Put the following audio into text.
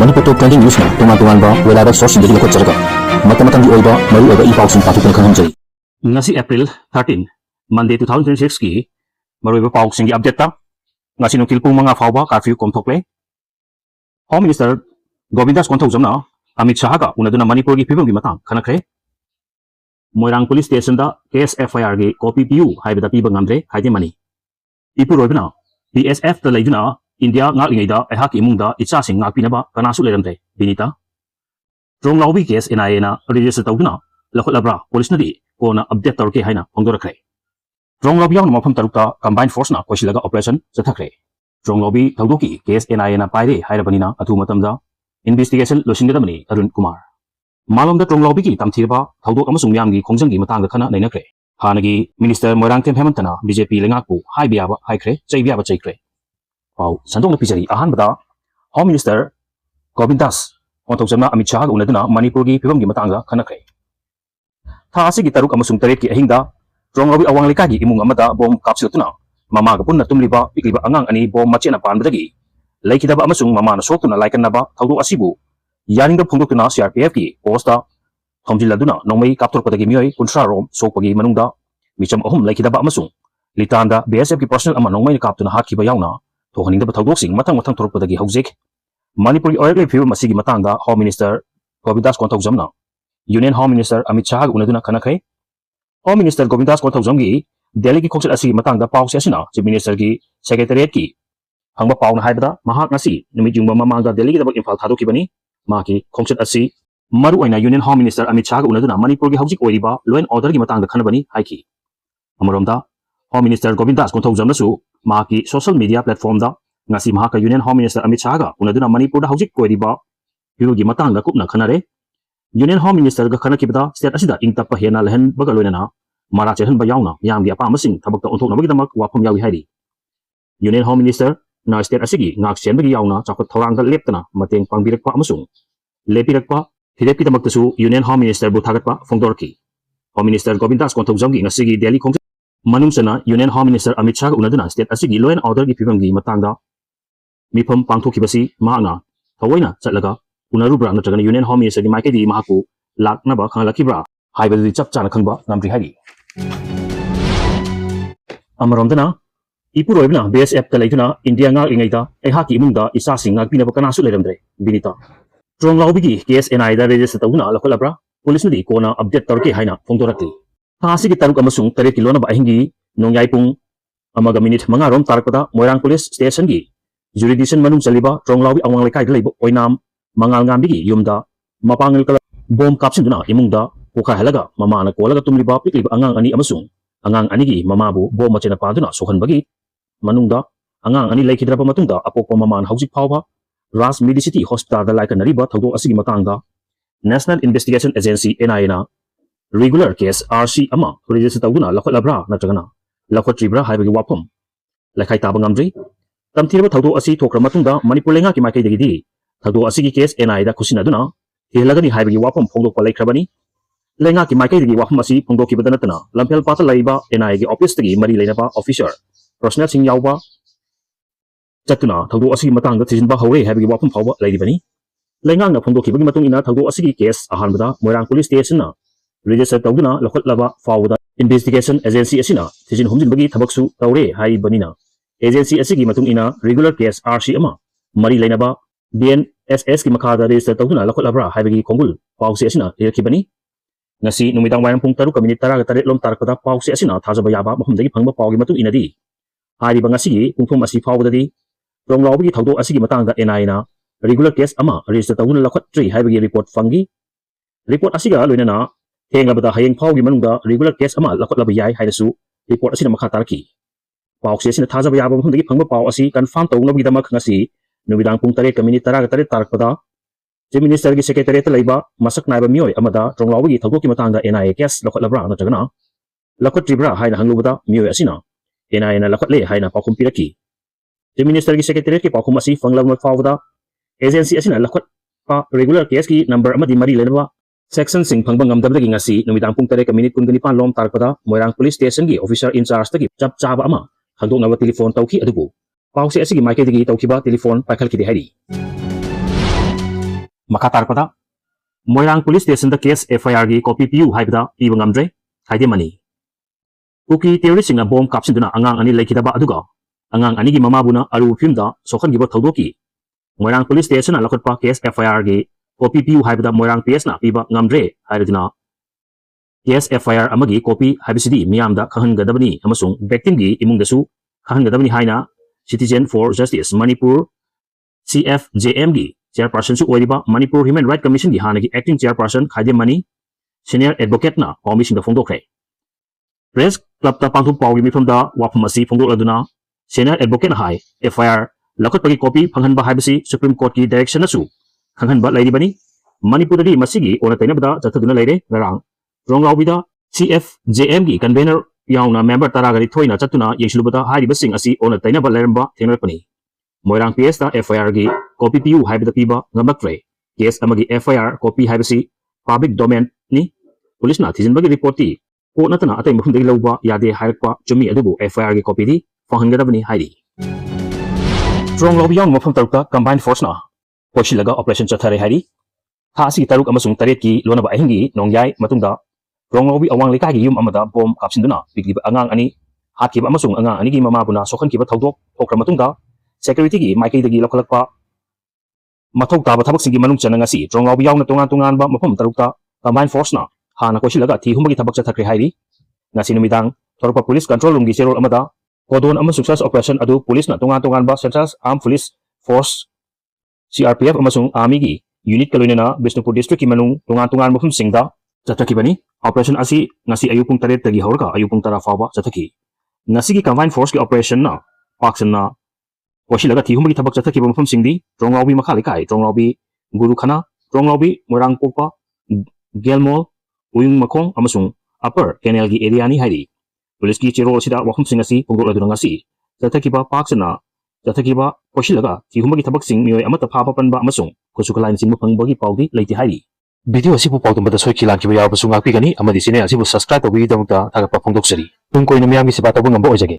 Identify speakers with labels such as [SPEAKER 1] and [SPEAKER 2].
[SPEAKER 1] Manipur Top Trending News na tungan-tungan reliable source dari lokot jaraga. Mata-matang di oiba maru oiba ipaw sing patukan kang hamjay.
[SPEAKER 2] Ngasi April 13, Monday 2026 ki maru oiba paw sing update ta. Ngasi nung tilpung mga fawba curfew komthokle. Home Minister Govindas konthok jamna Amit Shah ga unaduna Manipur gi phibam gi matang khanakre. Moirang Police Station da case FIR gi copy piu haibada piba ngamdre haide mani. Epuroibado BSF da leiduna India ngaklingei da ehak imung da icha sing ngakpinaba kanasu leramdre binita. Trong lobby case NIA na register tawduna lakhot labra police na di ko na update tawke haina hongdorakre. Trong lobby yaw na mafam tarukta combined force na koisilaga operation sathakre. Trong lobby tawdoki case NIA na paire hairabanina atu matamda investigation losingadamani Arun Kumar. Malom da trong lobby ki tamthirba tawdok amasung myam gi khongjang gi matang da khana nainakre. Hanagi Minister Moirang Tem Hemantana BJP lengakpu haibiaba haikre chaibiaba chaikre. Wow, sandong na pijari ahan bada Home Minister Govindas konthok jamna Amit Shah ga unaduna Manipur gi phibam gi matanga khanakre. Tha asi gi taruk amasung taret ki ahingda Rongawi awang leka gi imung amada bom kapsiltuna mama ga punna tumliba pikliba angang ani bom machena panbadagi laikidaba amasung mama na soktuna laikannaba thawdo asibu yaringda phungdoktuna CRPF gi posta thomjiladuna nongmei kaptorpadagi mioi kunsra rom sokpagi manungda micham ahum laikidaba amasung litanda BSF gi personnel ama nongmei kaptuna hakhiba yauna thohaning da thawdoksing matang thoroppadagi haujek Manipur oil phibam masigi matangda Home Minister Govindas konthok jamna Union Home Minister Amit Shah ga unaduna khanakre. Home Minister Govindas konthok jamgi Delhi gi khongset asigi matangda pawse asina Chief Minister gi Secretariat ki hangba pawna haibada mahak ngasi numit jungba mamangda Delhi gi dabak imphal thadokibani maki khongset asi maru aina Union Home Minister Amit Shah ga unaduna Manipur gi haujik oiriba law and order gi matangda khanabani haiki. Amaromda Home Minister Govindas konthok jamna su maki social media platform da ngasi mahaka Union Home Minister Amit Shah ga unaduna Manipur da haujik oiriba biru gi matangda kupna khanare. Union Home Minister ga khanakibada state asida ingtappa hena lehen baga loinana mara chehan ba yauna yam gi apa masing thabakta onthokna bagi damak wafam yawi hairi. Union Home Minister na state asigi ngak sen bagi yauna chakot thorang da leptana mateng pangbirakpa amasung lepirakpa hidepki damak tasu Union Home Minister bu thagatpa fongdorki. Home Minister Govindas konthok jamgi ngasigi Delhi khong manungsana Union Home Minister Amit Shah ga unaduna state asigi law and order gi phibam gi matangda mifam pangthokibasi maana thawaina chatlaga unarubra natragana Union Home Minister gi maikedi mahaku laknaba khanglakibra haibadi chap chana khangba ngamri hari. Amaromdana Epuroibado BSF ta leituna India ngaklingei da ehaki imungda isa sing ngakpinaba kanasu leramdre binita. Trong lobby gi case NIA da register tawuna lakholabra police ni kona update torke haina phongdorakli. Thasi gi taruk amasung taret kilona ba ahingi nongyaipung amaga minute manga rom tarakpada Moirang Police Station gi jurisdiction manung chaliba trong lobby awang lekai da leibo oinam mangal ngambi gi yumda mapangil kala bom kapsinduna imungda pukha halaga mama na kolaga tumliba pikliba angang ani amasung angang ani gi mama bu bom machena paduna sohan bagi manungda angang ani laikhidraba matungda apokpa mama na haujik phawba Ras Medicity Hospital da laikanariba thawdok asigi matangda National Investigation Agency NIA na regular case RC ama register tawduna lakhot labra natragana lakhot tribra haibagi wapom lakhai taba ngamdri tamthirba thawdok asi thokra matungda Manipur lenga ki maikai dagidi thawdok asigi case NIA da khusinaduna hilagani haibagi wapom phongdokpa laikhrabani lenga ki maikai dagi wapom asi phongdokibada natana lampel pata laiba NIA gi office tagi mari leinaba officer personnel sing yawba chatuna thawdok asigi matangda thisinba hore haibagi wapom phawba lairibani lengang na phongdokibagi matung ina thawdok asigi case ahanbada Moirang Police Station na register tawduna lakhot laba fawda investigation agency asina thijin humjinbagi thabaksu tawre haibanina agency asigi matung ina regular case RC ama mari leinaba BNSS ki makhada register tawduna lakhot labra haibagi khongul pawse asina irakibani ngasi numidang wayang pung 7:38 lom tarakpada pawse asina thajaba yaba mahumdagi phangba pawgi matung inadi hariba ngasi pungthom asi fawdadi rong lawbi thawdok asigi matangda NIA na regular case ama register tawduna lakhot tri haibagi report fangi report asiga loinana henglabada hayeng phawgi manungda regular case ama lakhot laba yai haidasu report asina makha tarki pawse asina thajaba yaba mahumdagi phangba paw asi confirm tawnabagi damak ngasi numidang pung 3:38 tarakpada Chief Minister gi Secretariat laiba masak naiba mioi amada trong lawgi thawdok ki matangda NIA case lakhot labra natragana lakhot tribra haina hanglubada mioi asina NIA na lakhot le haina pakhum piraki Chief Minister gi Secretariat ki pakhum asi fanglawma fawda agency asina lakhot pa regular case ki number amadi mari lenaba section sing phangbang ngamdabdagi ngasi numidang pung 3:19 lom tarakpada Moirang Police Station gi officer in charge tagi chap chaba ama khangdoknaba telephone tawki adubu pawse asigi maikai dagi tawkiba telephone paikhalkidi hairi Maka tarpada Moirang Police Station the case FIR gi copy piu haibda piba ngamdre haide mani. Uki terrorist singna bomb kapsinduna angang ani laikidaba aduga angang ani gi mamabuna aru filmda sokhan giba thodoki Moirang Police Station alakotpa case FIR gi copy piu haibda Moirang PS na piba ngamdre haidina case FIR amagi copy haibisidi miyamda khahangadabani amasung victim gi imungdasu khahangadabani haina Citizen for Justice Manipur CFJM gi chairperson su oiriba Manipur Human Rights Commission gi hanagi acting chairperson Khaide Mani senior advocate na pawmising da phongdokre press club ta pangthum pawgi mifam da wafam asi phongdoladuna senior advocate hai FIR lakot pagi copy phanghanba haibasi Supreme Court ki direction na su khanghanba lairibani Manipur di masigi ona tainabda jathaduna laire garang ronglawbida CFJM gi convener yauna member taragari thoina chatuna yengsilubada hairiba sing asi ona tainaba lairamba thengrapani Moirang PS ta FIR gi copy piu haibda piba ngamakre case amagi FIR copy haibasi public domain ni police na thizinbagi report ti ko natana atai mafum dei lawba yade hairakpa chumi adubu FIR gi copy di phanghangadabani hairi strong lobby yang mafum taruka combined force na poisilaga operation Toukhare hairi ha asi taruk amasung taret ki lonaba ahingi nongyai matungda strong lobby awang lekai gi yum amada bom kapsinduna bigli angang ani hatkiba amasung angang ani gi mamabuna sokhan kiba thodok thokra matungda security gi maikei dagi lokhalakpa mathau taba thabak singi manung chana ngasi strong lobby yauna tongan ba mafum tarukta combined force na hana koisilaga thi humagi thabak chathakre hairi ngasi numidang thorpa police control room gi cherol amada kodon amasung success operation adu police na tongan ba central armed police force CRPF amasung army gi unit kaloina Bishnupur district ki manung tongan mafum singda chathakibani operation asi ngasi ayupung 3 tagi haurka ayupung 10 fawa chathaki ngasi gi combined force ki operation na paksan na koisilaga thi humagi thabak chathakiba mafum singdi tronglawbi makhalikai tronglawbi guru khana tronglawbi moirang pokpa gelmol uyung makong amasung upper canal gi area ni hairi police ki cherol sida wakhum singasi pungdoladuna ngasi chathakiba paksana chathakiba koisilaga thi humagi thabak sing mioi amata phaba panba amasung khosukalain singba phangbagi pawdi leiti hairi video asibu pawdumada soikilang kiba yabasu ngakpi gani amadi channel asibu subscribe tobi damukta thagapa phongdoksari tung koina miyamgi siba tabung ngamba ojage